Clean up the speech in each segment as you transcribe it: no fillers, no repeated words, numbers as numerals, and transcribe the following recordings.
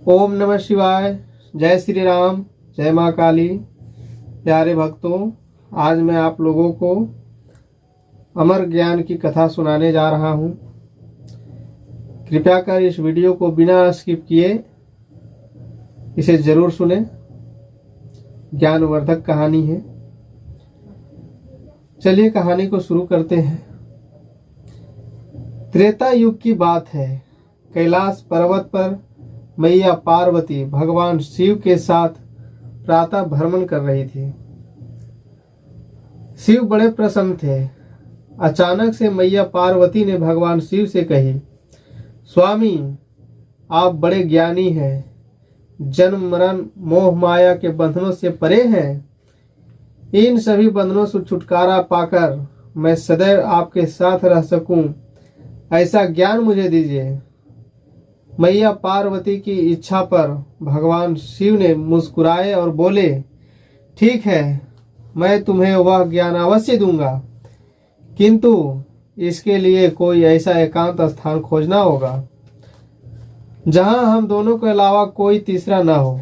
ओम नमः शिवाय। जय श्री राम, जय माँ काली। प्यारे भक्तों, आज मैं आप लोगों को अमर ज्ञान की कथा सुनाने जा रहा हूँ। कृपया कर इस वीडियो को बिना स्किप किए इसे जरूर सुने। ज्ञानवर्धक कहानी है। चलिए कहानी को शुरू करते हैं। त्रेता युग की बात है। कैलाश पर्वत पर मैया पार्वती भगवान शिव के साथ प्रातः भ्रमण कर रही थी। शिव बड़े प्रसन्न थे। अचानक से मैया पार्वती ने भगवान शिव से कही, स्वामी, आप बड़े ज्ञानी हैं, जन्म मरण मोह माया के बंधनों से परे हैं। इन सभी बंधनों से छुटकारा पाकर मैं सदैव आपके साथ रह सकूं, ऐसा ज्ञान मुझे दीजिए। मैया पार्वती की इच्छा पर भगवान शिव ने मुस्कुराए और बोले, ठीक है, मैं तुम्हें वह ज्ञान अवश्य दूंगा, किंतु इसके लिए कोई ऐसा एकांत स्थान खोजना होगा जहां हम दोनों के अलावा कोई तीसरा न हो।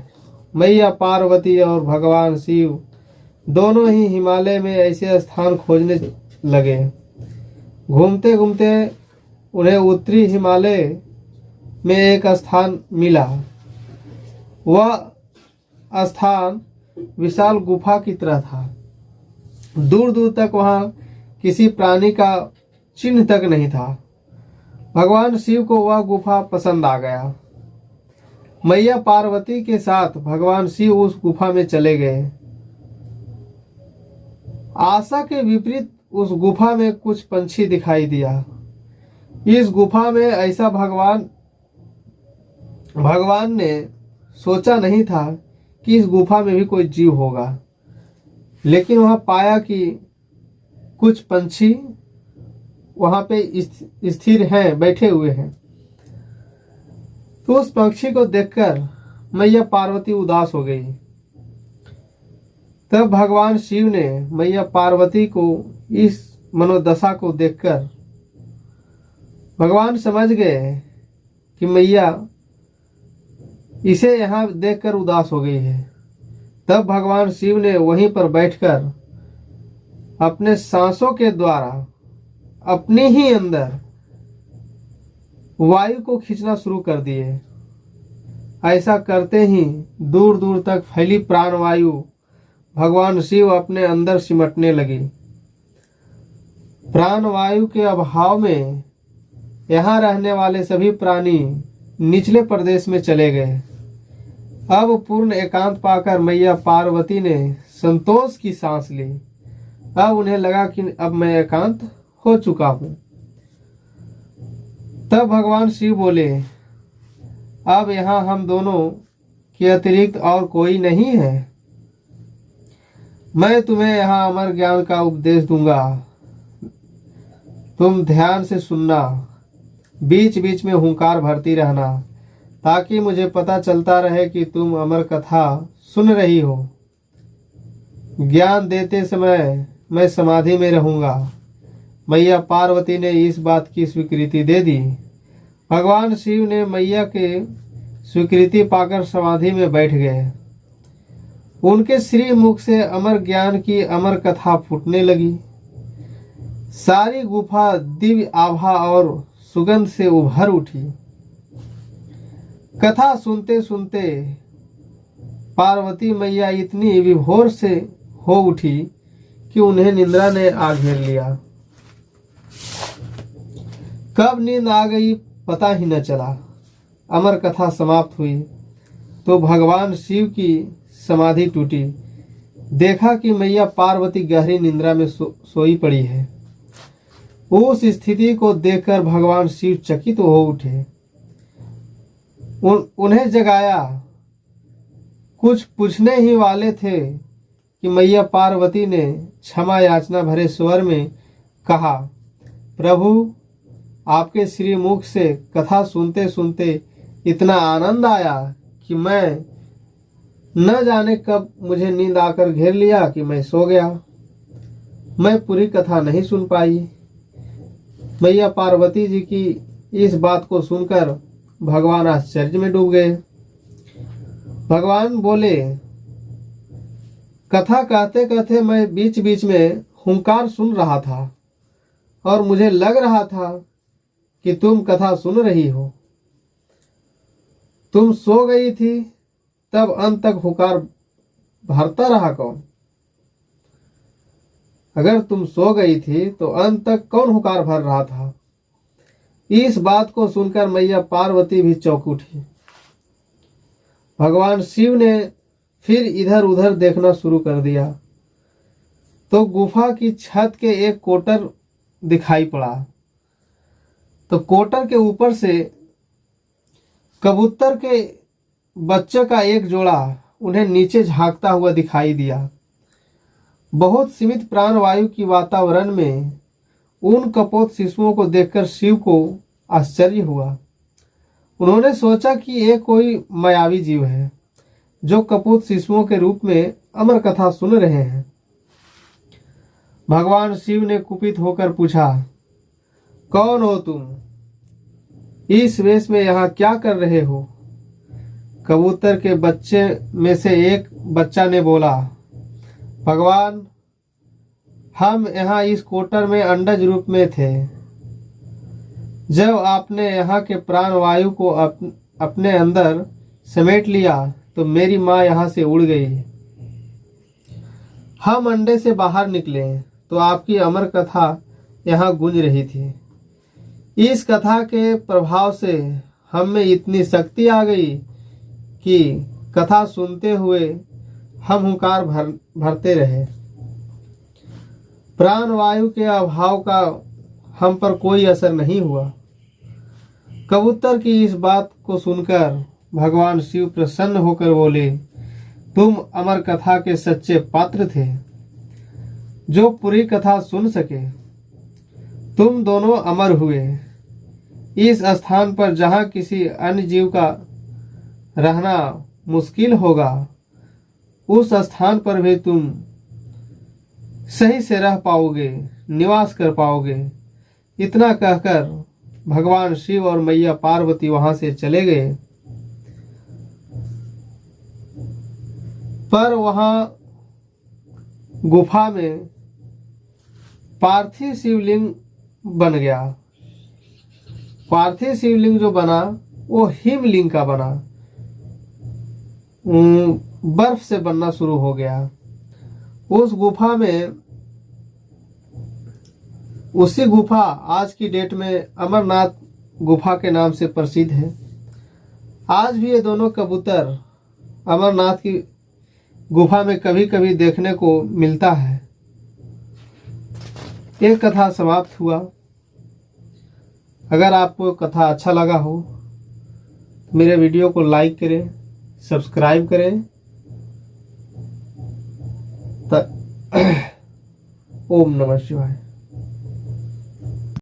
मैया पार्वती और भगवान शिव दोनों ही हिमालय में ऐसे स्थान खोजने लगे। घूमते घूमते उन्हें उत्तरी हिमालय में एक स्थान मिला। वह स्थान विशाल गुफा की तरह था। दूर दूर तक वहां किसी प्राणी का चिन्ह तक नहीं था। भगवान शिव को वह गुफा पसंद आ गया। मैया पार्वती के साथ भगवान शिव उस गुफा में चले गए। आशा के विपरीत उस गुफा में कुछ पंछी दिखाई दिया। इस गुफा में ऐसा भगवान ने सोचा नहीं था कि इस गुफा में भी कोई जीव होगा, लेकिन वहां पाया कि कुछ पंछी वहां पे स्थिर हैं, बैठे हुए हैं। तो उस पक्षी को देखकर मैया पार्वती उदास हो गई। तब भगवान शिव ने मैया पार्वती को इस मनोदशा को देखकर भगवान समझ गए कि मैया इसे यहाँ देखकर उदास हो गई है। तब भगवान शिव ने वहीं पर बैठकर अपने सांसों के द्वारा अपने ही अंदर वायु को खींचना शुरू कर दिए। ऐसा करते ही दूर दूर तक फैली प्राणवायु भगवान शिव अपने अंदर सिमटने लगी। प्राणवायु के अभाव में यहाँ रहने वाले सभी प्राणी निचले प्रदेश में चले गए। अब पूर्ण एकांत पाकर मैया पार्वती ने संतोष की सांस ली। अब उन्हें लगा कि अब मैं एकांत हो चुका हूं। तब भगवान शिव बोले, अब यहाँ हम दोनों के अतिरिक्त और कोई नहीं है। मैं तुम्हें यहाँ अमर ज्ञान का उपदेश दूंगा। तुम ध्यान से सुनना, बीच बीच में हुंकार भरती रहना, ताकि मुझे पता चलता रहे कि तुम अमर कथा सुन रही हो। ज्ञान देते समय मैं समाधि में रहूंगा। मैया पार्वती ने इस बात की स्वीकृति दे दी। भगवान शिव ने मैया के स्वीकृति पाकर समाधि में बैठ गए। उनके श्री मुख से अमर ज्ञान की अमर कथा फूटने लगी। सारी गुफा दिव्य आभा और सुगंध से उभर उठी। कथा सुनते सुनते पार्वती मैया इतनी विभोर से हो उठी कि उन्हें निद्रा ने आ घेर लिया। कब नींद आ गई पता ही न चला। अमर कथा समाप्त हुई तो भगवान शिव की समाधि टूटी। देखा कि मैया पार्वती गहरी निद्रा में सोई पड़ी है। उस स्थिति को देखकर भगवान शिव चकित हो उठे। उन्हें जगाया। कुछ पूछने ही वाले थे कि मैया पार्वती ने क्षमा याचना भरे स्वर में कहा, प्रभु, आपके श्री मुख से कथा सुनते सुनते इतना आनंद आया कि मैं न जाने कब मुझे नींद आकर घेर लिया कि मैं सो गया। मैं पूरी कथा नहीं सुन पाई। मैया पार्वती जी की इस बात को सुनकर भगवान आश्चर्य में डूब गए। भगवान बोले, कथा कहते कहते मैं बीच बीच में हुंकार सुन रहा था और मुझे लग रहा था कि तुम कथा सुन रही हो। तुम सो गई थी, तब अंत तक हुंकार भरता रहा कौन? अगर तुम सो गई थी तो अंत तक कौन हुंकार भर रहा था? इस बात को सुनकर मैया पार्वती भी चौंक उठी। भगवान शिव ने फिर इधर उधर देखना शुरू कर दिया तो गुफा की छत के एक कोटर दिखाई पड़ा। तो कोटर के ऊपर से कबूतर के बच्चे का एक जोड़ा उन्हें नीचे झांकता हुआ दिखाई दिया। बहुत सीमित प्राणवायु की वातावरण में उन कपोत शिशुओं को देखकर शिव को आश्चर्य हुआ। उन्होंने सोचा कि ये कोई मायावी जीव है जो कपूत शिशुओं के रूप में अमर कथा सुन रहे हैं। भगवान शिव ने कुपित होकर पूछा, कौन हो तुम? इस वेश में यहाँ क्या कर रहे हो? कबूतर के बच्चे में से एक बच्चा ने बोला, भगवान, हम यहाँ इस कोटर में अंडज रूप में थे। जब आपने यहाँ के प्राणवायु को अपने अंदर समेट लिया तो मेरी माँ यहाँ से उड़ गई। हम अंडे से बाहर निकले तो आपकी अमर कथा यहाँ गूंज रही थी। इस कथा के प्रभाव से हम में इतनी शक्ति आ गई कि कथा सुनते हुए हम हुंकार भरते रहे। प्राणवायु के अभाव का हम पर कोई असर नहीं हुआ। कबूतर की इस बात को सुनकर भगवान शिव प्रसन्न होकर बोले, तुम अमर कथा के सच्चे पात्र थे जो पूरी कथा सुन सके। तुम दोनों अमर हुए। इस स्थान पर जहां किसी अन्य जीव का रहना मुश्किल होगा, उस स्थान पर भी तुम सही से रह पाओगे, निवास कर पाओगे। इतना कहकर भगवान शिव और मैया पार्वती वहां से चले गए। पर वहां गुफा में पार्थिव शिवलिंग बन गया। पार्थिव शिवलिंग जो बना वो हिमलिंग का बना, बर्फ से बनना शुरू हो गया। उस गुफा में, उसी गुफा आज की डेट में अमरनाथ गुफा के नाम से प्रसिद्ध है। आज भी ये दोनों कबूतर अमरनाथ की गुफा में कभी कभी देखने को मिलता है। ये कथा समाप्त हुआ। अगर आपको कथा अच्छा लगा हो मेरे वीडियो को लाइक करें, सब्सक्राइब करें। ओम नमः शिवाय।